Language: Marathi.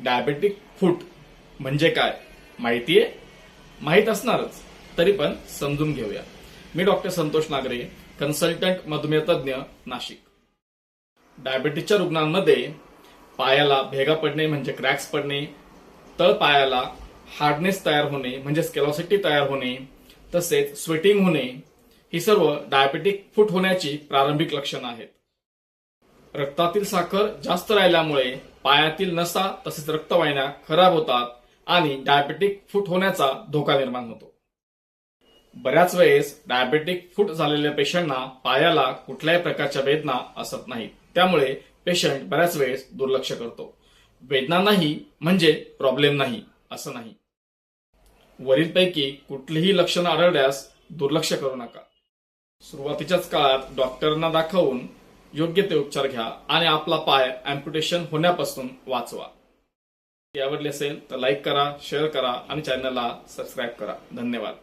डायबेटिक फूट म्हणजे काय माहितीये? माहित असणारच, तरी पण समजून घेऊया. मी डॉक्टर संतोष नागरे, कन्सल्टंट मधुमेह तज्ञ, नाशिक. डायबेटिसच्या रुग्णांमध्ये पायाला भेगा पडणे म्हणजे क्रॅक्स पडणे, तळ पायाला हार्डनेस तयार होणे म्हणजे स्केलॉसिटी तयार होणे, तसेच स्वेटिंग होणे, ही सर्व डायबेटिक फूट होण्याची प्रारंभिक लक्षणं आहेत. रक्तातील साखर जास्त राहिल्यामुळे पायातील नसा तसेच रक्तवाहिन्या खराब होतात आणि डायबेटिक फूट होण्याचा धोका निर्माण होतो. बऱ्याच वेळेस डायबेटिक फूट झालेल्या पेशंटना पायाला कुठल्याही प्रकारच्या वेदना असत नाहीत, त्यामुळे पेशंट बऱ्याच वेळेस दुर्लक्ष करतो. वेदना नाही म्हणजे प्रॉब्लेम नाही असं नाही. वरीलपैकी कुठलीही लक्षणं आढळल्यास दुर्लक्ष करू नका. सुरुवातीच्याच काळात डॉक्टरांना दाखवून योग्य ते उपचार घ्या आणि आपला पाय अॅम्प्युटेशन होण्यापासून वाचवा. आवडले असेल तर लाईक करा, शेअर करा आणि चॅनलला सबस्क्राईब करा. धन्यवाद.